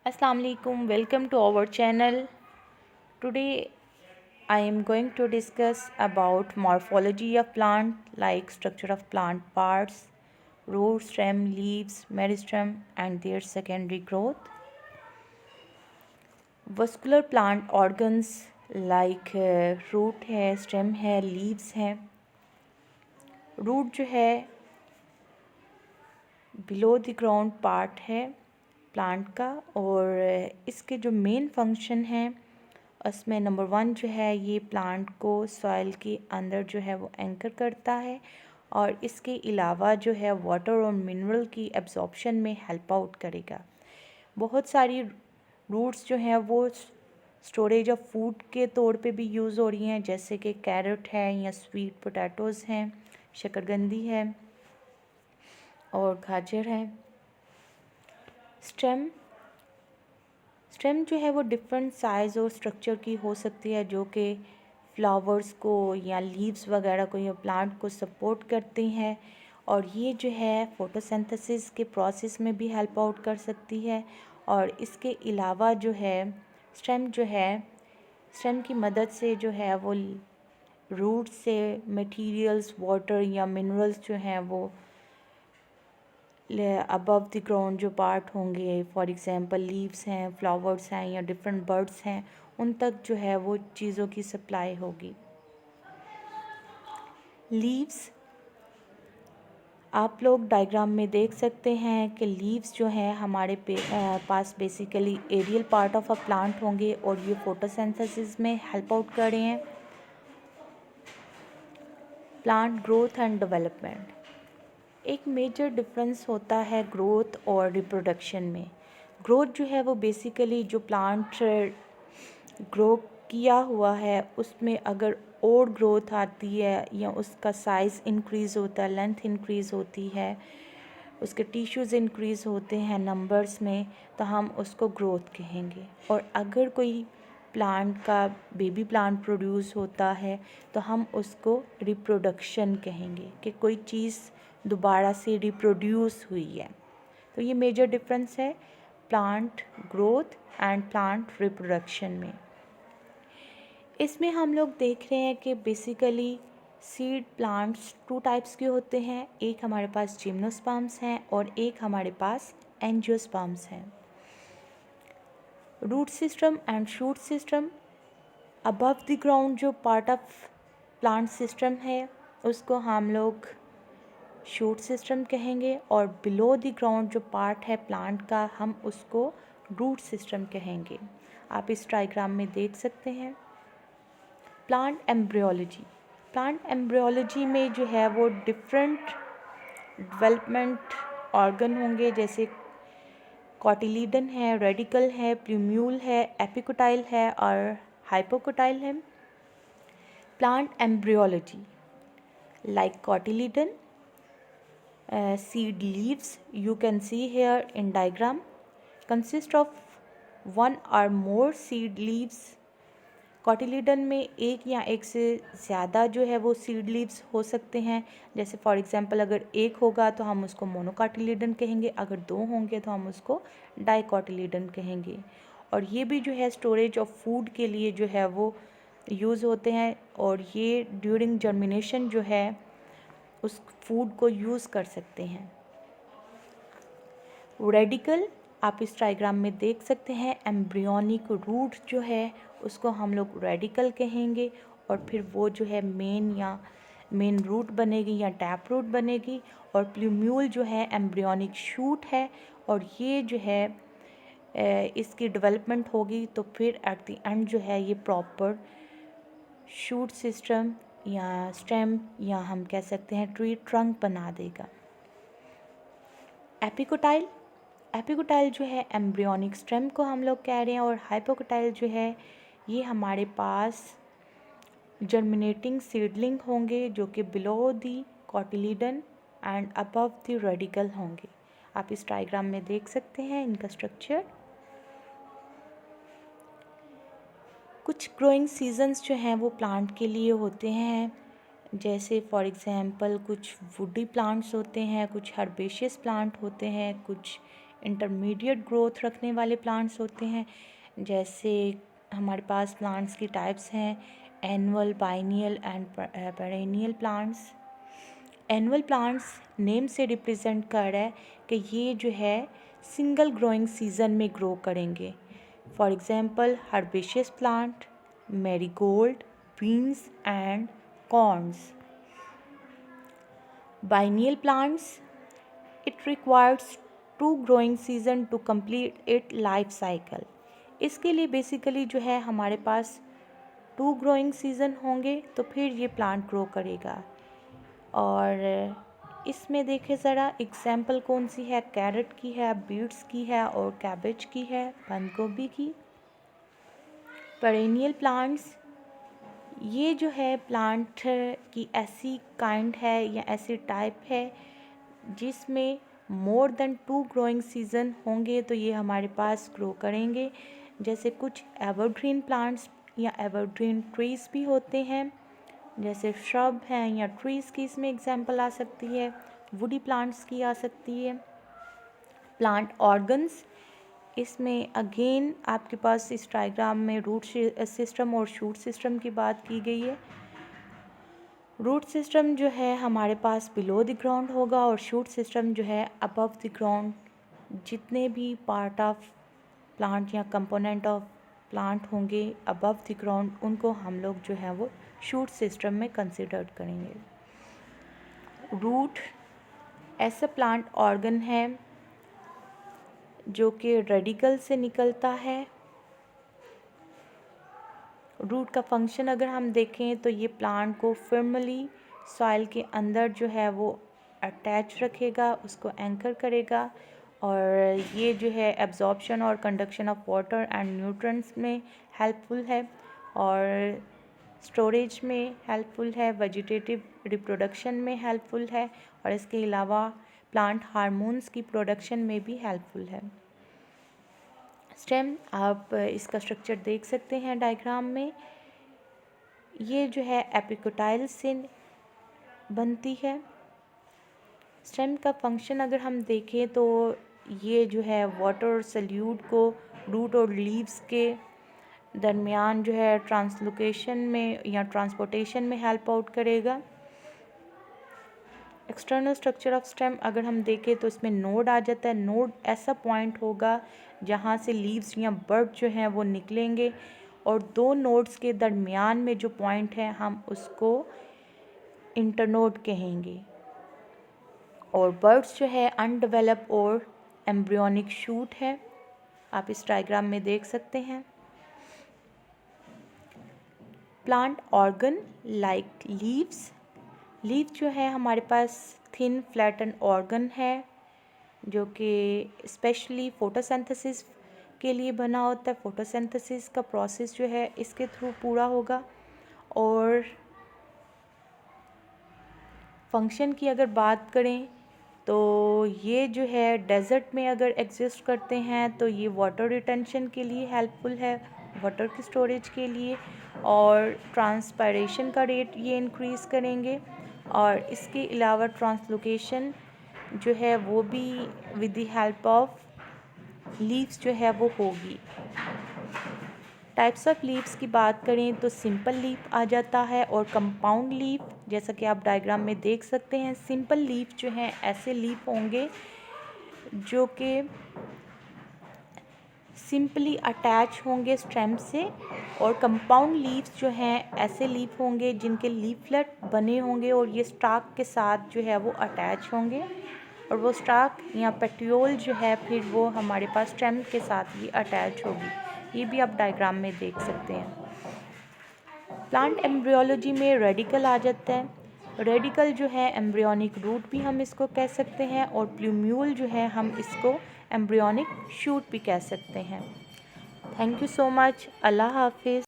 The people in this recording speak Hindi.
Assalamu alaikum, welcome to our channel. Today I am going to discuss about morphology of plant, like structure of plant parts, root, stem, leaves, meristem and their secondary growth. Vascular plant organs like root है, stem है, leaves हैं. Root जो है बिलो द ग्राउंड पार्ट है प्लांट का, और इसके जो मेन फंक्शन है उसमें नंबर 1 जो है ये प्लांट को सॉइल के अंदर जो है वो एंकर करता है, और इसके अलावा जो है वाटर और मिनरल की एब्जॉर्प्शन में हेल्प आउट करेगा. बहुत सारी रूट्स जो हैं वो स्टोरेज ऑफ फूड के तौर पे भी यूज़ हो रही हैं, जैसे कि कैरेट है या स्वीट पोटैटोज़ हैं, शकरकंदी है और गाजर है. स्टेम जो है वो डिफरेंट साइज़ और स्ट्रक्चर की हो सकती है, जो कि फ्लावर्स को या लीव्स वगैरह को या प्लांट को सपोर्ट करती हैं, और ये जो है फोटोसिंथेसिस के प्रोसेस में भी हेल्प आउट कर सकती है. और इसके अलावा जो है स्टेम की मदद से जो है वो रूट से मटेरियल्स, वाटर या मिनरल्स जो हैं वो अबव द ग्राउंड जो पार्ट होंगे, फॉर एग्ज़ाम्पल लीव्स हैं, फ्लावर्स हैं या डिफरेंट बर्ड्स हैं, उन तक जो है वो चीज़ों की सप्लाई होगी. लीव्स आप लोग डायग्राम में देख सकते हैं कि लीव्स जो हैं हमारे पास basically aerial part of a plant होंगे, और ये फोटोसिंथेसिस में हेल्प आउट कर रहे हैं. प्लांट ग्रोथ एंड डेवलपमेंट, एक मेजर डिफरेंस होता है ग्रोथ और रिप्रोडक्शन में. ग्रोथ जो है वो बेसिकली जो प्लांट ग्रो किया हुआ है उसमें अगर और ग्रोथ आती है या उसका साइज़ इंक्रीज़ होता है, लेंथ इंक्रीज़ होती है, उसके टिश्यूज़ इंक्रीज़ होते हैं नंबर्स में, तो हम उसको ग्रोथ कहेंगे. और अगर कोई प्लांट का बेबी प्लांट प्रोड्यूस होता है तो हम उसको रिप्रोडक्शन कहेंगे, कि कोई चीज़ दोबारा से रिप्रोड्यूस हुई है. तो ये मेजर डिफरेंस है plant growth and plant reproduction में. इसमें हम लोग देख रहे हैं कि बेसिकली सीड प्लांट्स 2 टाइप्स के होते हैं. एक हमारे पास जिम्नोस्पर्म्स हैं और एक हमारे पास एंजियोस्पर्म्स हैं. Root system and shoot system, above the ground जो पार्ट ऑफ प्लांट सिस्टम है उसको हम लोग शूट सिस्टम कहेंगे, और बिलो द ग्राउंड जो पार्ट है प्लांट का हम उसको रूट सिस्टम कहेंगे. आप इस डायग्राम में देख सकते हैं. प्लांट एम्ब्रियोलॉजी में जो है वो डिफरेंट डेवलपमेंट ऑर्गन होंगे, जैसे कॉटिलीडन है, रेडिकल है, प्लूम्यूल है, एपिकोटाइल है और हाइपोकोटाइल है. Plant embryology like cotyledon, seed leaves you can see here in diagram consist of one or more seed leaves. Cotyledon में एक या एक से ज़्यादा जो है वो सीड लीव्स हो सकते हैं. जैसे फॉर एग्जांपल अगर एक होगा तो हम उसको मोनोकॉटिलीडन कहेंगे, अगर 2 होंगे तो हम उसको डाइकॉटिलीडन कहेंगे. और ये भी जो है स्टोरेज ऑफ फूड के लिए जो है वो यूज़ होते हैं, और ये ड्यूरिंग जर्मिनेशन जो है उस फूड को यूज़ कर सकते हैं. रेडिकल आप इस डायग्राम में देख सकते हैं. एम्ब्रियोनिक रूट जो है उसको हम लोग रेडिकल कहेंगे, और फिर वो जो है मेन रूट बनेगी या टैप रूट बनेगी. और प्लूम्यूल जो है एम्ब्रियोनिक शूट है, और ये जो है इसकी डेवलपमेंट होगी तो फिर एट द एंड जो है ये प्रॉपर शूट सिस्टम या स्टेम या हम कह सकते हैं ट्री ट्रंक बना देगा. एपिकोटाइल जो है एम्ब्रियोनिक स्टेम को हम लोग कह रहे हैं, और हाइपोकोटाइल जो है ये हमारे पास जर्मिनेटिंग सीडलिंग होंगे, जो कि below the cotyledon and above the radical होंगे. आप इस डायग्राम में देख सकते हैं इनका स्ट्रक्चर. कुछ ग्रोइंग सीजन्स जो हैं वो प्लांट के लिए होते हैं, जैसे फॉर एग्ज़ाम्पल कुछ वुडी प्लांट्स होते हैं, कुछ हर्बेशियस प्लांट होते हैं, कुछ इंटरमीडिएट ग्रोथ रखने वाले प्लांट्स होते हैं। जैसे हमारे पास प्लांट्स की टाइप्स हैं annual, biennial and perennial plants. Annual plants name से रिप्रेजेंट कर रहा है कि ये जो है सिंगल ग्रोइंग सीजन में ग्रो करेंगे। For example herbaceous plant, marigold, beans and corns. Biennial plants, it requires 2 growing season to complete its life cycle. इसके लिए बेसिकली जो है हमारे पास 2 ग्रोइंग सीज़न होंगे तो फिर ये प्लांट ग्रो करेगा। और इसमें देखें ज़रा एग्जाम्पल कौन सी है, कैरेट की है, बीट्स की है और कैबेज की है, बंद गोभी की। पेरेनियल प्लांट्स, ये जो है प्लांट की ऐसी काइंड है या ऐसी टाइप है जिसमें मोर देन 2 ग्रोइंग सीज़न होंगे तो ये हमारे पास ग्रो करेंगे। जैसे कुछ एवरग्रीन प्लांट्स या एवरग्रीन ट्रीज़ भी होते हैं, जैसे श्रब हैं या ट्रीज़ की इसमें एग्जांपल आ सकती है, वुडी प्लांट्स की आ सकती है। प्लांट ऑर्गन्स, इसमें अगेन आपके पास इस डायग्राम में रूट सिस्टम और शूट सिस्टम की बात की गई है। रूट सिस्टम जो है हमारे पास बिलो द ग्राउंड होगा और शूट सिस्टम जो है अबव द ग्राउंड। जितने भी पार्ट ऑफ प्लांट या कंपोनेंट ऑफ प्लांट होंगे अबव द ग्राउंड उनको हम लोग जो है वो शूट सिस्टम में कंसिडर करेंगे। रूट ऐसा प्लांट ऑर्गन है जो कि रेडिकल से निकलता है। रूट का फंक्शन अगर हम देखें तो ये प्लांट को फर्मली सॉइल के अंदर जो है वो अटैच रखेगा, उसको एंकर करेगा और ये जो है एब्जॉर्प्शन और conduction of water and nutrients में हेल्पफुल है और स्टोरेज में हेल्पफुल है, वेजिटेटिव रिप्रोडक्शन में हेल्पफुल है और इसके अलावा प्लांट हार्मोन्स की प्रोडक्शन में भी हेल्पफुल है। स्टेम, आप इसका स्ट्रक्चर देख सकते हैं डायग्राम में। ये जो है एपिकोटाइल से बनती है। स्टेम का फंक्शन अगर हम देखें तो ये जो है वाटर और सल्यूट को रूट और लीव्स के दरमियान जो है ट्रांसलोकेशन में या ट्रांसपोर्टेशन में हेल्प आउट करेगा। एक्सटर्नल स्ट्रक्चर ऑफ स्टेम अगर हम देखें तो इसमें नोड आ जाता है। नोड ऐसा पॉइंट होगा जहाँ से लीव्स या बर्ड जो हैं वो निकलेंगे और 2 नोड्स के दरमियान में जो पॉइंट है हम उसको इंटरनोड कहेंगे। और बर्ड्स जो है अनडेवलप और एम्ब्रियोनिक शूट है, आप इस डायग्राम में देख सकते हैं। Plant organ like leaves, leaf जो है हमारे पास थिन फ्लैटन ऑर्गन है जो कि स्पेशली फोटोसिंथेसिस के लिए बना होता है। फोटोसिंथेसिस का प्रोसेस जो है इसके थ्रू पूरा होगा। और फंक्शन की अगर बात करें तो ये जो है डेजर्ट में अगर एग्जिस्ट करते हैं तो ये वाटर रिटेंशन के लिए हेल्पफुल है, वाटर की स्टोरेज के लिए, और ट्रांसपायरेशन का रेट ये इंक्रीज़ करेंगे और इसके अलावा ट्रांसलोकेशन जो है वो भी with the help of leaves जो है वो होगी। टाइप्स ऑफ लीव्स की बात करें तो सिंपल लीफ आ जाता है और कंपाउंड लीफ, जैसा कि आप डायग्राम में देख सकते हैं। सिंपल लीफ जो हैं ऐसे लीफ होंगे जो कि सिंपली अटैच होंगे स्टेम से, और कंपाउंड लीव्स जो हैं ऐसे लीफ होंगे जिनके लीफलेट बने होंगे और ये स्टाक के साथ जो है वो अटैच होंगे और वो स्टाक या पेटियोल जो है फिर वो हमारे पास स्टेम के साथ ही अटैच होगी। ये भी आप डायग्राम में देख सकते हैं। प्लांट एम्ब्रियोलॉजी में रेडिकल आ जाता है। रेडिकल जो है एम्ब्रियोनिक रूट भी हम इसको कह सकते हैं और प्लूम्यूल जो है हम इसको एम्ब्रियोनिक शूट भी कह सकते हैं। Thank you so much. अल्लाह हाफिज़।